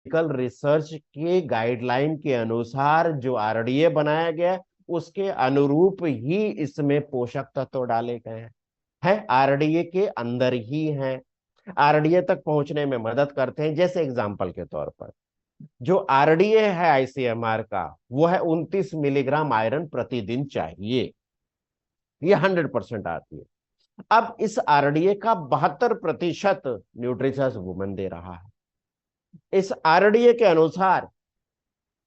Research के guideline के अनुसार जो आरडीए बनाया गया है, उसके अनुरूप ही इसमें पोषक तत्व डाले गए हैं आरडीए के अंदर ही हैं। आरडीए तक पहुंचने में मदद करते हैं। जैसे एग्जांपल के तौर पर जो आरडीए है आईसीएमआर का, वो है 29 मिलीग्राम आयरन प्रतिदिन चाहिए। ये 100% आती है। अब इस आरडीए का 72% न्यूट्रिशस वुमेन दे रहा है। इस आरडीए के अनुसार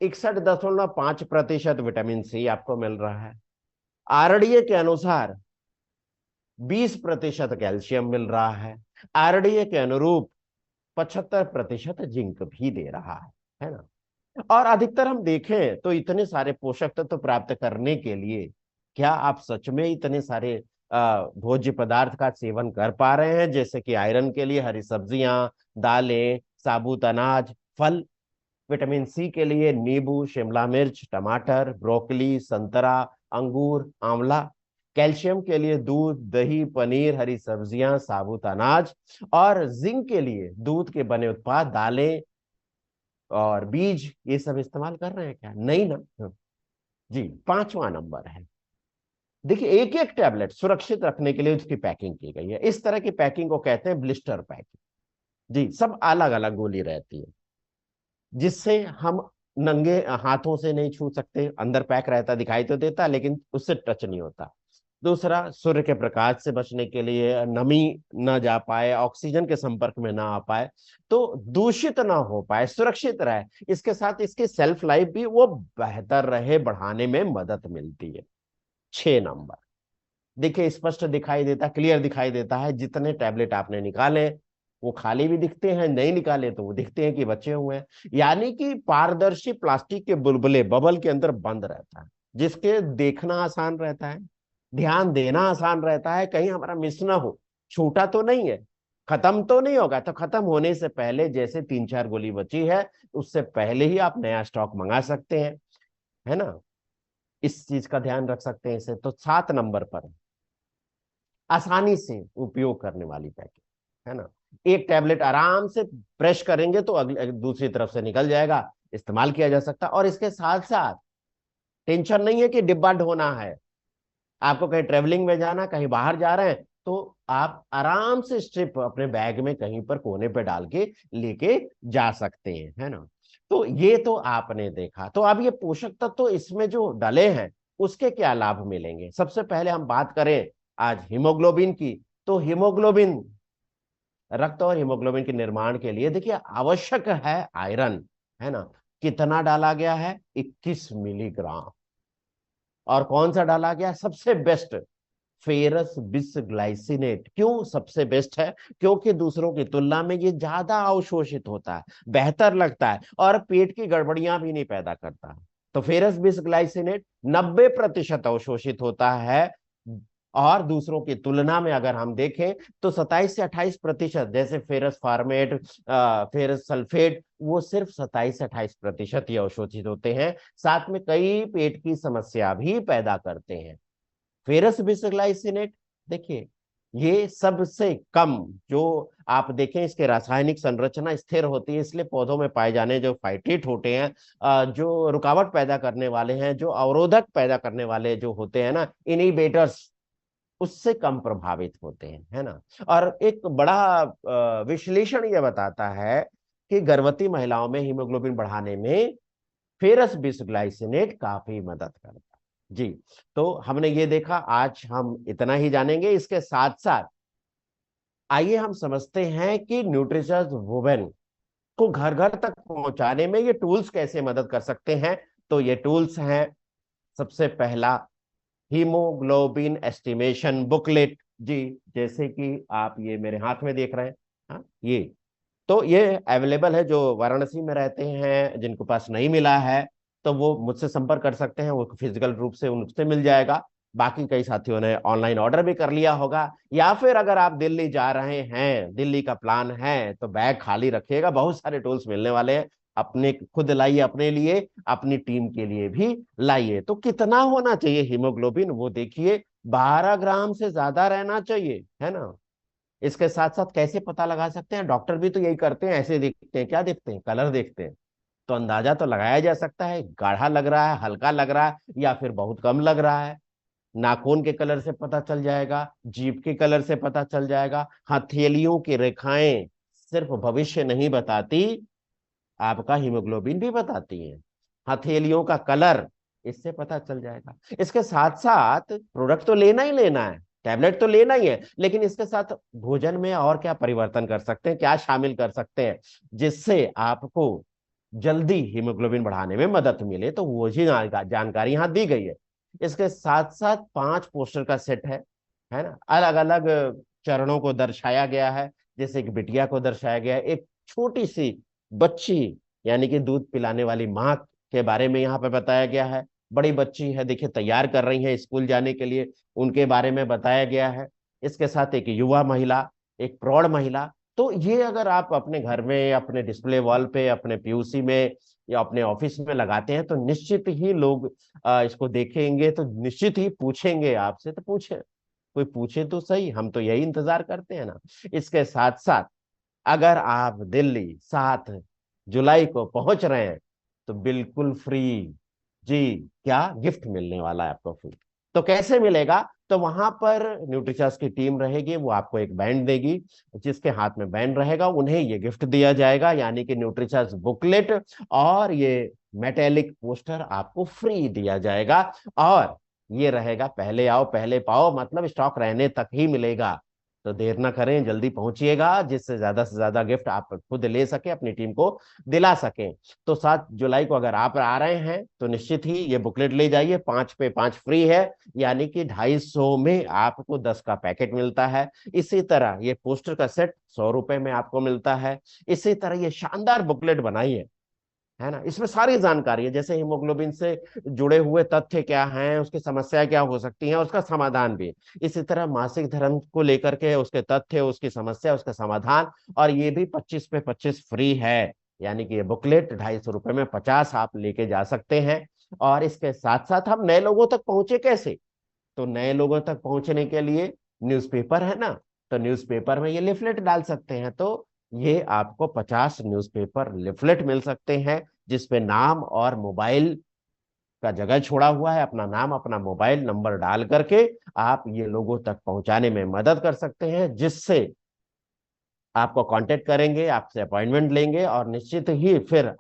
61.5% विटामिन सी आपको मिल रहा है। आरडीए के अनुसार 20% कैल्शियम मिल रहा है। आरडीए के अनुरूप 75% जिंक भी दे रहा है ना। और अधिकतर हम देखें तो इतने सारे पोषक तत्व प्राप्त करने के लिए क्या आप सच में इतने सारे भोज्य पदार्थ का सेवन कर पा रहे हैं? जैसे कि आयरन के लिए हरी सब्जियां, दालें, साबुत अनाज, फल। विटामिन सी के लिए नींबू, शिमला मिर्च, टमाटर, ब्रोकली, संतरा, अंगूर, आंवला। कैल्शियम के लिए दूध, दही, पनीर, हरी सब्जियां, साबुत अनाज। और जिंक के लिए दूध के बने उत्पाद, दालें और बीज। ये सब इस्तेमाल कर रहे हैं क्या? नहीं ना। जी, 5वां नंबर है। देखिए, एक एक टैबलेट सुरक्षित रखने के लिए उसकी पैकिंग की गई है। इस तरह की पैकिंग को कहते हैं ब्लिस्टर पैकिंग। जी, सब अलग अलग गोली रहती है, जिससे हम नंगे हाथों से नहीं छू सकते। अंदर पैक रहता, दिखाई तो देता, लेकिन उससे टच नहीं होता। दूसरा, सूर्य के प्रकाश से बचने के लिए, नमी न जा पाए, ऑक्सीजन के संपर्क में ना आ पाए, तो दूषित ना हो पाए, सुरक्षित रहे। इसके साथ इसकी सेल्फ लाइफ भी वो बेहतर रहे, बढ़ाने में मदद मिलती है। 6 नंबर, देखिए स्पष्ट दिखाई देता, क्लियर दिखाई देता है। जितने टैबलेट आपने निकाले वो खाली भी दिखते हैं, नहीं निकाले तो वो दिखते हैं कि बचे हुए हैं। यानी कि पारदर्शी प्लास्टिक के बुलबुले बबल के अंदर बंद रहता है, जिसके देखना आसान रहता है, ध्यान देना आसान रहता है, कहीं हमारा मिस ना हो। छूटा तो नहीं है, खत्म तो नहीं होगा। तो खत्म होने से पहले, जैसे 3-4 गोली बची है, उससे पहले ही आप नया स्टॉक मंगा सकते हैं, है ना। इस चीज का ध्यान रख सकते हैं इसे। तो 7 नंबर पर आसानी से उपयोग करने वाली पैकेट, है ना। एक टैबलेट आराम से ब्रश करेंगे तो अगले दूसरी तरफ से निकल जाएगा, इस्तेमाल किया जा सकता। और इसके साथ साथ टेंशन नहीं है कि डिब्बा ढोना है। आपको कहीं ट्रेवलिंग में जाना, कहीं बाहर जा रहे हैं, तो आप आराम से स्ट्रिप अपने बैग में कहीं पर कोने पे डाल के लेके जा सकते हैं, है ना। तो ये तो आपने देखा। तो अब ये पोषक तत्व तो इसमें जो डले हैं, उसके क्या लाभ मिलेंगे? सबसे पहले हम बात करें आज हीमोग्लोबिन की। तो हीमोग्लोबिन, रक्त और हीमोग्लोबिन के निर्माण के लिए देखिए आवश्यक है आयरन, है ना। कितना डाला गया है? 21 मिलीग्राम। और कौन सा डाला गया? सबसे बेस्ट, फेरस बिसग्लाइसिनेट। क्यों सबसे बेस्ट है? क्योंकि दूसरों की तुलना में ये ज्यादा अवशोषित होता है, बेहतर लगता है, और पेट की गड़बड़ियां भी नहीं पैदा करता है। तो फेरस बिसग्लाइसिनेट 90% अवशोषित होता है। और दूसरों की तुलना में अगर हम देखें तो 27 से 28%, जैसे फेरस फार्मेट, फेरस सल्फेट, वो सिर्फ 27 से 28% ही अवशोषित होते हैं। साथ में कई पेट की समस्या भी पैदा करते हैं। फेरस बिसग्लाइसिनेट, देखिए ये सबसे कम, जो आप देखें इसके रासायनिक संरचना स्थिर होती है, इसलिए पौधों में पाए जाने जो फाइटेट होते हैं, जो रुकावट पैदा करने वाले हैं, जो अवरोधक पैदा करने वाले जो होते हैं ना, इनिबेटर्स, उससे कम प्रभावित होते हैं, है ना। और एक बड़ा विश्लेषण ये बताता है कि गर्भवती महिलाओं में हीमोग्लोबिन बढ़ाने में फेरस बिसग्लाइसिनेट काफी मदद करता है। जी, तो हमने ये देखा, आज हम इतना ही जानेंगे। इसके साथ साथ आइए हम समझते हैं कि न्यूट्रिशस वुमेन को घर घर तक पहुंचाने में ये टूल्स कैसे मदद कर सकते हैं। तो ये टूल्स हैं, सबसे पहला, हीमोग्लोबिन एस्टिमेशन बुकलेट। जी, जैसे कि आप ये मेरे हाथ में देख रहे हैं, हाँ ये, तो ये अवेलेबल है। जो वाराणसी में रहते हैं, जिनको पास नहीं मिला है, तो वो मुझसे संपर्क कर सकते हैं, वो फिजिकल रूप से उनसे मिल जाएगा। बाकी कई साथियों ने ऑनलाइन ऑर्डर भी कर लिया होगा। या फिर अगर आप दिल्ली जा रहे हैं, दिल्ली का प्लान है, तो बैग खाली रखिएगा, बहुत सारे टूल्स मिलने वाले हैं। अपने खुद लाइए, अपने लिए, अपनी टीम के लिए भी लाइए। तो कितना होना चाहिए हीमोग्लोबिन? वो देखिए, 12 ग्राम से ज्यादा रहना चाहिए, है ना। इसके साथ साथ कैसे पता लगा सकते हैं, डॉक्टर भी तो यही करते हैं, ऐसे देखते हैं, क्या देखते हैं, कलर देखते हैं। तो अंदाजा तो लगाया जा सकता है, गाढ़ा लग रहा है, हल्का लग रहा है, या फिर बहुत कम लग रहा है। नाखून के कलर से पता चल जाएगा, जीभ के कलर से पता चल जाएगा। हथेलियों की रेखाएं सिर्फ भविष्य नहीं बताती, आपका हीमोग्लोबिन भी बताती है। हथेलियों का कलर, इससे पता चल जाएगा। इसके साथ साथ प्रोडक्ट तो लेना ही लेना है, टैबलेट तो लेना ही है, लेकिन इसके साथ भोजन में और क्या परिवर्तन कर सकते हैं, क्या शामिल कर सकते हैं जिससे आपको जल्दी हीमोग्लोबिन बढ़ाने में मदद मिले, तो वो ही जानकारी यहाँ दी गई है। इसके साथ साथ 5 पोस्टर का सेट है ना, अलग अलग चरणों को दर्शाया गया है। जैसे एक बिटिया को दर्शाया गया है, एक छोटी सी बच्ची, यानी कि दूध पिलाने वाली माँ के बारे में यहाँ पे बताया गया है। बड़ी बच्ची है, देखिए तैयार कर रही है स्कूल जाने के लिए, उनके बारे में बताया गया है। इसके साथ एक युवा महिला, एक प्रौढ़ महिला। तो ये अगर आप अपने घर में, अपने डिस्प्ले वॉल पे, अपने पीयूसी में या अपने ऑफिस में लगाते हैं, तो निश्चित ही लोग इसको देखेंगे, तो निश्चित ही पूछेंगे आपसे। तो पूछे, कोई पूछे तो सही, हम तो यही इंतजार करते हैं ना। इसके साथ साथ अगर आप दिल्ली 7 जुलाई को पहुंच रहे हैं, तो बिल्कुल फ्री, जी, क्या गिफ्ट मिलने वाला है आपको फ्री। तो कैसे मिलेगा, तो वहां पर न्यूट्रीचर्स की टीम रहेगी, वो आपको एक बैंड देगी। जिसके हाथ में बैंड रहेगा उन्हें ये गिफ्ट दिया जाएगा, यानी कि न्यूट्रीचर्स बुकलेट और ये मेटेलिक पोस्टर आपको फ्री दिया जाएगा। और ये रहेगा पहले आओ पहले पाओ, मतलब स्टॉक रहने तक ही मिलेगा। तो देर ना करें, जल्दी पहुंचिएगा, जिससे ज्यादा से ज्यादा गिफ्ट आप खुद ले सके, अपनी टीम को दिला सकें। तो 7 जुलाई को अगर आप आ रहे हैं, तो निश्चित ही ये बुकलेट ले जाइए, 5 पे 5 फ्री है, यानी कि 250 में आपको 10 का पैकेट मिलता है। इसी तरह ये पोस्टर का सेट 100 रुपए में आपको मिलता है। इसी तरह ये शानदार बुकलेट बनाइए, है ना, इसमें सारी जानकारी है, जैसे हीमोग्लोबिन से जुड़े हुए तथ्य क्या हैं, उसकी समस्या क्या हो सकती है, उसका समाधान भी। इसी तरह मासिक धर्म को लेकर के उसके तथ्य, उसकी समस्या, उसका समाधान। और ये भी 25 पे 25 फ्री है, यानी कि ये बुकलेट 250 रुपए में 50 आप लेके जा सकते हैं। और इसके साथ साथ हम नए लोगों तक पहुंचे कैसे, तो नए लोगों तक पहुंचने के लिए न्यूज़पेपर है ना, तो न्यूज़पेपर में ये लिफलेट डाल सकते हैं। तो ये आपको 50 न्यूज़पेपर लिफलेट मिल सकते हैं, जिसपे नाम और मोबाइल का जगह छोड़ा हुआ है। अपना नाम, अपना मोबाइल नंबर डाल करके आप ये लोगों तक पहुंचाने में मदद कर सकते हैं, जिससे आपको कांटेक्ट करेंगे, आपसे अपॉइंटमेंट लेंगे, और निश्चित ही फिर